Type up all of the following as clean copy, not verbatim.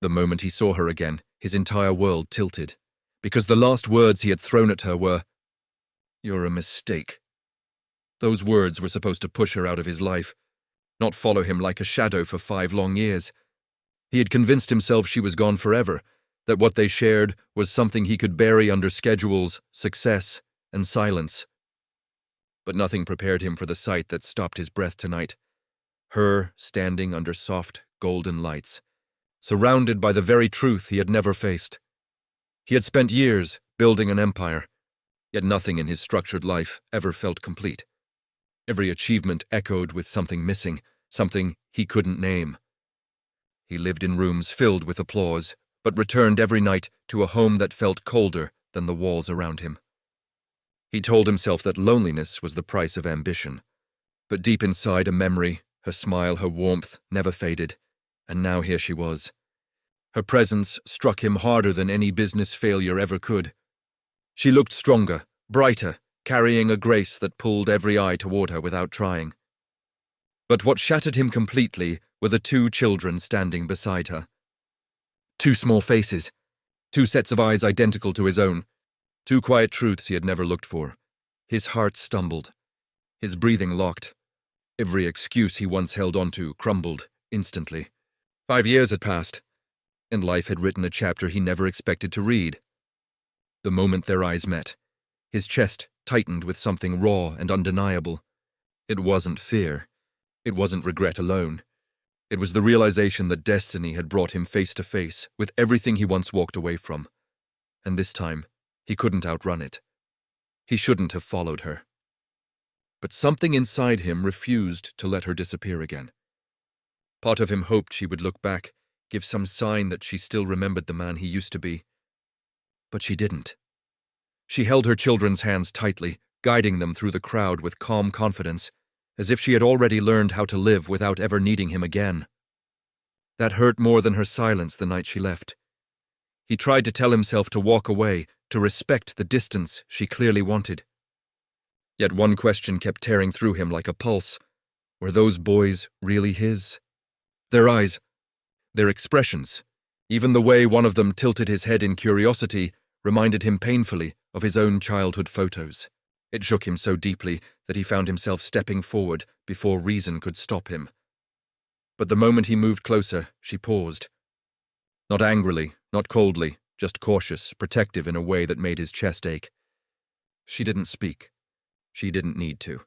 The moment he saw her again, his entire world tilted, because the last words he had thrown at her were, "You're a mistake." Those words were supposed to push her out of his life, not follow him like a shadow for 5 long years. He had convinced himself she was gone forever, that what they shared was something he could bury under schedules, success, and silence. But nothing prepared him for the sight that stopped his breath tonight. Her standing under soft, golden lights, surrounded by the very truth he had never faced. He had spent years building an empire, yet nothing in his structured life ever felt complete. Every achievement echoed with something missing, something he couldn't name. He lived in rooms filled with applause, but returned every night to a home that felt colder than the walls around him. He told himself that loneliness was the price of ambition, but deep inside a memory, her smile, her warmth, never faded, and now here she was. Her presence struck him harder than any business failure ever could. She looked stronger, brighter, carrying a grace that pulled every eye toward her without trying. But what shattered him completely were the 2 children standing beside her. 2 small faces, 2 sets of eyes identical to his own, 2 quiet truths he had never looked for. His heart stumbled, his breathing locked. Every excuse he once held onto crumbled instantly. 5 years had passed, and life had written a chapter he never expected to read. The moment their eyes met, his chest tightened with something raw and undeniable. It wasn't fear. It wasn't regret alone. It was the realization that destiny had brought him face to face with everything he once walked away from. And this time, he couldn't outrun it. He shouldn't have followed her. But something inside him refused to let her disappear again. Part of him hoped she would look back, give some sign that she still remembered the man he used to be. But she didn't. She held her children's hands tightly, guiding them through the crowd with calm confidence, as if she had already learned how to live without ever needing him again. That hurt more than her silence the night she left. He tried to tell himself to walk away, to respect the distance she clearly wanted. Yet one question kept tearing through him like a pulse. Were those boys really his? Their eyes, their expressions, even the way one of them tilted his head in curiosity, reminded him painfully of his own childhood photos. It shook him so deeply that he found himself stepping forward before reason could stop him. But the moment he moved closer, she paused. Not angrily, not coldly, just cautious, protective in a way that made his chest ache. She didn't speak. She didn't need to.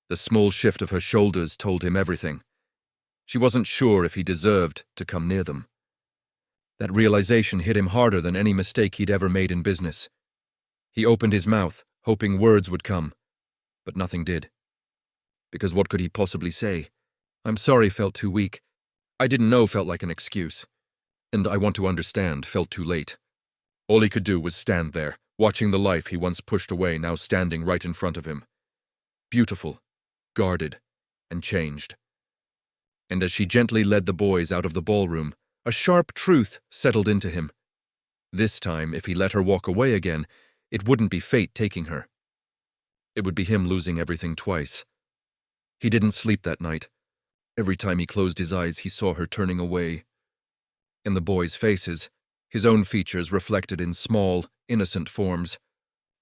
The small shift of her shoulders told him everything. She wasn't sure if he deserved to come near them. That realization hit him harder than any mistake he'd ever made in business. He opened his mouth, hoping words would come, but nothing did. Because what could he possibly say? "I'm sorry" felt too weak. "I didn't know" felt like an excuse. And "I want to understand" felt too late. All he could do was stand there, watching the life he once pushed away now standing right in front of him. Beautiful, guarded, and changed. And as she gently led the boys out of the ballroom, a sharp truth settled into him. This time, if he let her walk away again, it wouldn't be fate taking her. It would be him losing everything twice. He didn't sleep that night. Every time he closed his eyes, he saw her turning away. In the boys' faces, his own features reflected in small, innocent forms.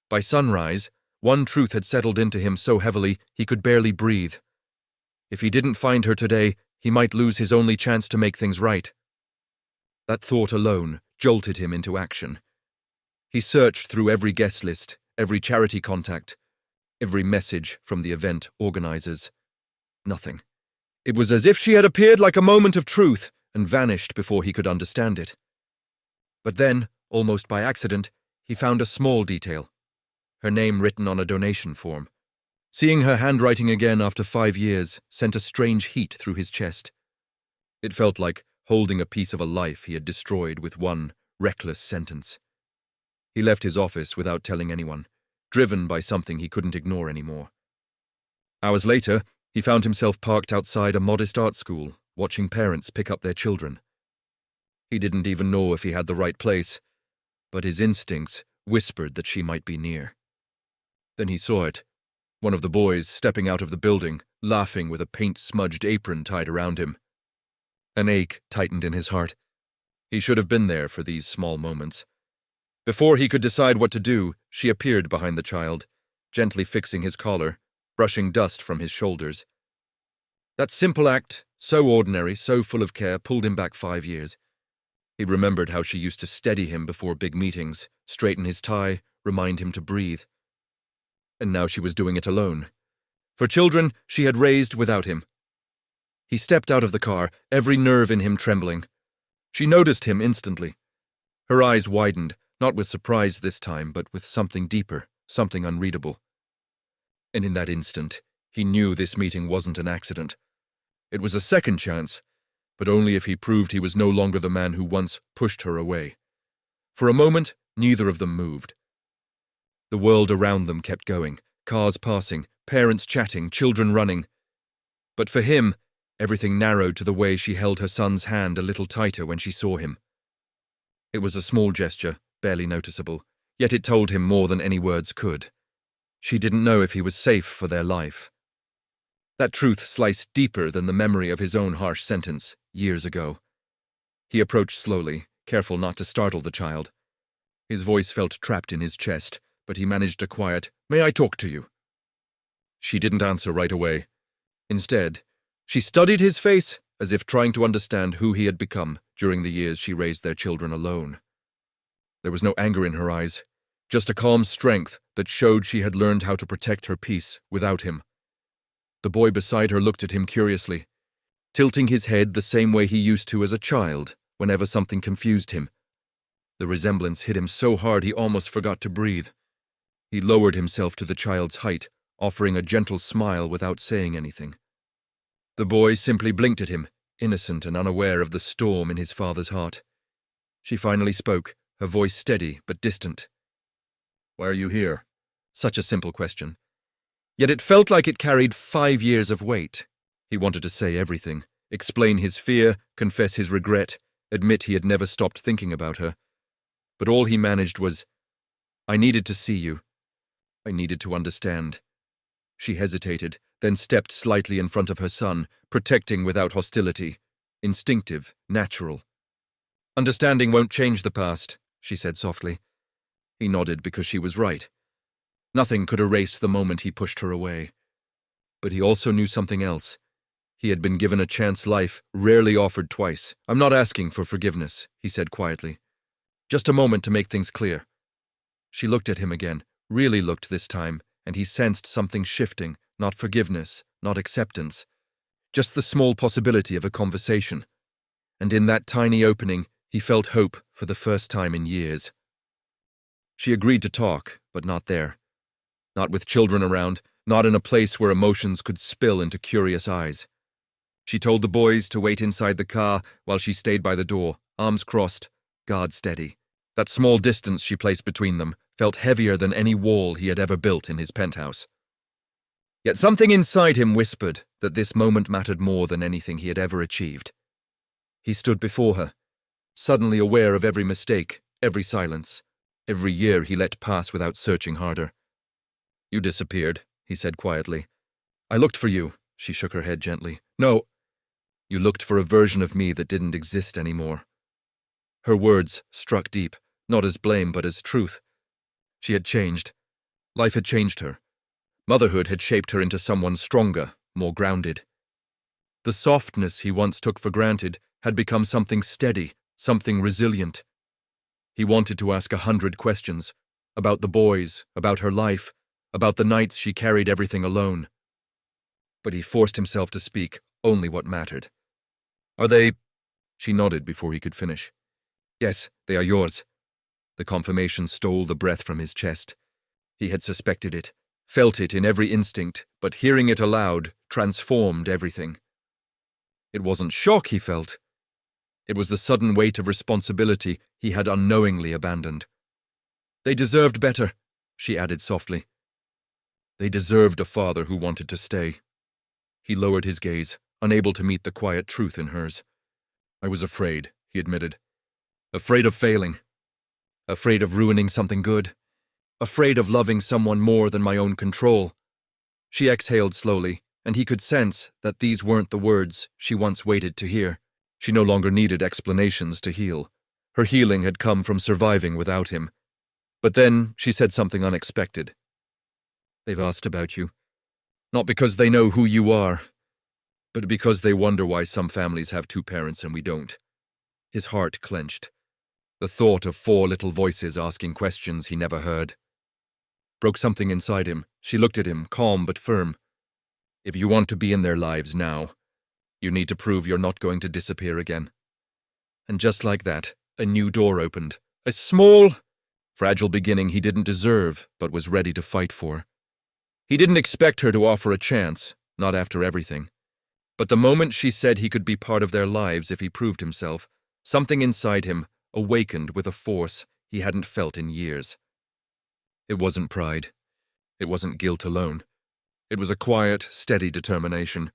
By sunrise, one truth had settled into him so heavily he could barely breathe. If he didn't find her today, he might lose his only chance to make things right. That thought alone jolted him into action. He searched through every guest list, every charity contact, every message from the event organizers. Nothing. It was as if she had appeared like a moment of truth and vanished before he could understand it. But then, almost by accident, he found a small detail. Her name written on a donation form. Seeing her handwriting again after 5 years sent a strange heat through his chest. It felt like holding a piece of a life he had destroyed with one reckless sentence. He left his office without telling anyone, driven by something he couldn't ignore anymore. Hours later, he found himself parked outside a modest art school, watching parents pick up their children. He didn't even know if he had the right place, but his instincts whispered that she might be near. Then he saw it, one of the boys stepping out of the building, laughing with a paint-smudged apron tied around him. An ache tightened in his heart. He should have been there for these small moments. Before he could decide what to do, she appeared behind the child, gently fixing his collar, brushing dust from his shoulders. That simple act, so ordinary, so full of care, pulled him back 5 years. He remembered how she used to steady him before big meetings, straighten his tie, remind him to breathe. And now she was doing it alone. For children she had raised without him. He stepped out of the car, every nerve in him trembling. She noticed him instantly. Her eyes widened, not with surprise this time, but with something deeper, something unreadable. And in that instant, he knew this meeting wasn't an accident. It was a second chance, but only if he proved he was no longer the man who once pushed her away. For a moment, neither of them moved. The world around them kept going, cars passing, parents chatting, children running. But for him, everything narrowed to the way she held her son's hand a little tighter when she saw him. It was a small gesture, barely noticeable, yet it told him more than any words could. She didn't know if he was safe for their life. That truth sliced deeper than the memory of his own harsh sentence, years ago. He approached slowly, careful not to startle the child. His voice felt trapped in his chest, but he managed a quiet, "May I talk to you?" She didn't answer right away. Instead, she studied his face as if trying to understand who he had become during the years she raised their children alone. There was no anger in her eyes, just a calm strength that showed she had learned how to protect her peace without him. The boy beside her looked at him curiously, tilting his head the same way he used to as a child whenever something confused him. The resemblance hit him so hard he almost forgot to breathe. He lowered himself to the child's height, offering a gentle smile without saying anything. The boy simply blinked at him, innocent and unaware of the storm in his father's heart. She finally spoke, her voice steady but distant. "Why are you here?" Such a simple question. Yet it felt like it carried 5 years of weight. He wanted to say everything, explain his fear, confess his regret, admit he had never stopped thinking about her. But all he managed was, "I needed to see you. I needed to understand." She hesitated, then stepped slightly in front of her son, protecting without hostility. Instinctive, natural. "Understanding won't change the past," she said softly. He nodded because she was right. Nothing could erase the moment he pushed her away. But he also knew something else. He had been given a chance life, rarely offered twice. "I'm not asking for forgiveness," he said quietly. "Just a moment to make things clear." She looked at him again, really looked this time, and he sensed something shifting, not forgiveness, not acceptance, just the small possibility of a conversation. And in that tiny opening, he felt hope for the first time in years. She agreed to talk, but not there. Not with children around, not in a place where emotions could spill into curious eyes. She told the boys to wait inside the car while she stayed by the door, arms crossed, guard steady. That small distance she placed between them felt heavier than any wall he had ever built in his penthouse. Yet something inside him whispered that this moment mattered more than anything he had ever achieved. He stood before her, suddenly aware of every mistake, every silence, every year he let pass without searching harder. "You disappeared," he said quietly. "I looked for you," she shook her head gently. "No, you looked for a version of me that didn't exist anymore." Her words struck deep, not as blame but as truth. She had changed. Life had changed her. Motherhood had shaped her into someone stronger, more grounded. The softness he once took for granted had become something steady, something resilient. He wanted to ask 100 questions, about the boys, about her life, about the nights she carried everything alone. But he forced himself to speak only what mattered. "Are they—" She nodded before he could finish. "Yes, they are yours." The confirmation stole the breath from his chest. He had suspected it, felt it in every instinct, but hearing it aloud transformed everything. It wasn't shock he felt. It was the sudden weight of responsibility he had unknowingly abandoned. "They deserved better," she added softly. They deserved a father who wanted to stay. He lowered his gaze, unable to meet the quiet truth in hers. "I was afraid," he admitted. "Afraid of failing. Afraid of ruining something good. Afraid of loving someone more than my own control." She exhaled slowly, and he could sense that these weren't the words she once waited to hear. She no longer needed explanations to heal. Her healing had come from surviving without him. But then she said something unexpected. "They've asked about you. Not because they know who you are, but because they wonder why some families have two parents and we don't." His heart clenched. The thought of 4 little voices asking questions he never heard broke something inside him. She looked at him, calm but firm. "If you want to be in their lives now, you need to prove you're not going to disappear again." And just like that, a new door opened. A small, fragile beginning he didn't deserve, but was ready to fight for. He didn't expect her to offer a chance, not after everything. But the moment she said he could be part of their lives if he proved himself, something inside him awakened with a force he hadn't felt in years. It wasn't pride. It wasn't guilt alone. It was a quiet, steady determination.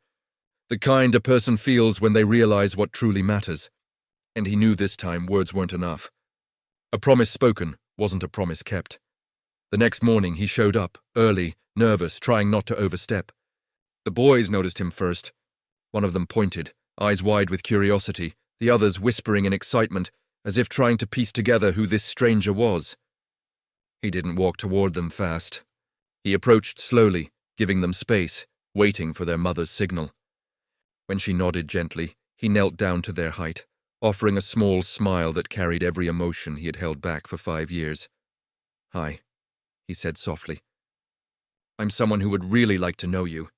The kind a person feels when they realize what truly matters. And he knew this time words weren't enough. A promise spoken wasn't a promise kept. The next morning he showed up, early, nervous, trying not to overstep. The boys noticed him first. One of them pointed, eyes wide with curiosity, the others whispering in excitement, as if trying to piece together who this stranger was. He didn't walk toward them fast. He approached slowly, giving them space, waiting for their mother's signal. When she nodded gently, he knelt down to their height, offering a small smile that carried every emotion he had held back for 5 years. "Hi," he said softly. "I'm someone who would really like to know you."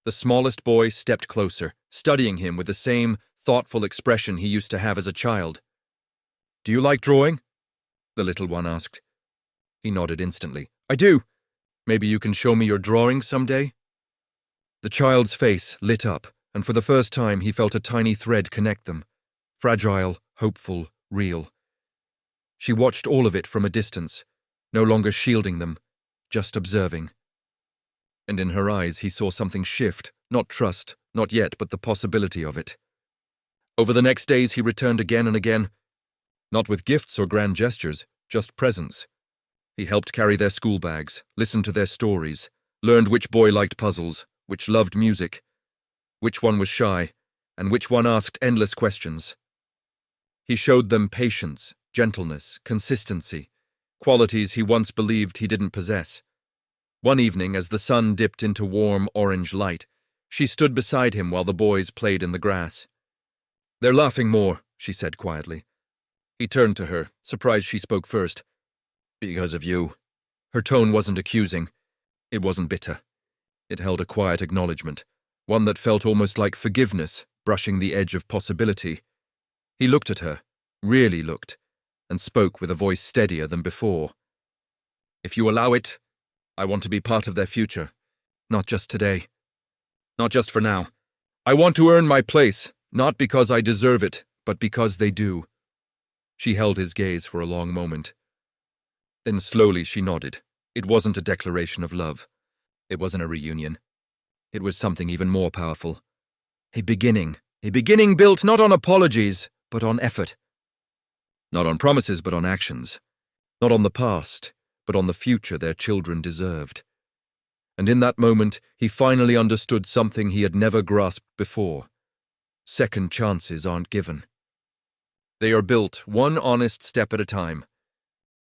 The smallest boy stepped closer, studying him with the same thoughtful expression he used to have as a child. "Do you like drawing?" the little one asked. He nodded instantly. "I do. Maybe you can show me your drawings someday?" The child's face lit up, and for the first time he felt a tiny thread connect them. Fragile, hopeful, real. She watched all of it from a distance, no longer shielding them, just observing. And in her eyes he saw something shift, not trust, not yet, but the possibility of it. Over the next days he returned again and again, not with gifts or grand gestures, just presence. He helped carry their school bags, listened to their stories, learned which boy liked puzzles, which loved music, which one was shy, and which one asked endless questions. He showed them patience, gentleness, consistency, qualities he once believed he didn't possess. One evening, as the sun dipped into warm orange light, she stood beside him while the boys played in the grass. "They're laughing more," she said quietly. He turned to her, surprised she spoke first. "Because of you." Her tone wasn't accusing. It wasn't bitter. It held a quiet acknowledgement, one that felt almost like forgiveness, brushing the edge of possibility. He looked at her, really looked, and spoke with a voice steadier than before. "If you allow it, I want to be part of their future. Not just today. Not just for now. I want to earn my place, not because I deserve it, but because they do." She held his gaze for a long moment. Then slowly she nodded. It wasn't a declaration of love. It wasn't a reunion. It was something even more powerful. A beginning built not on apologies, but on effort. Not on promises, but on actions. Not on the past, but on the future their children deserved. And in that moment, he finally understood something he had never grasped before. Second chances aren't given. They are built one honest step at a time.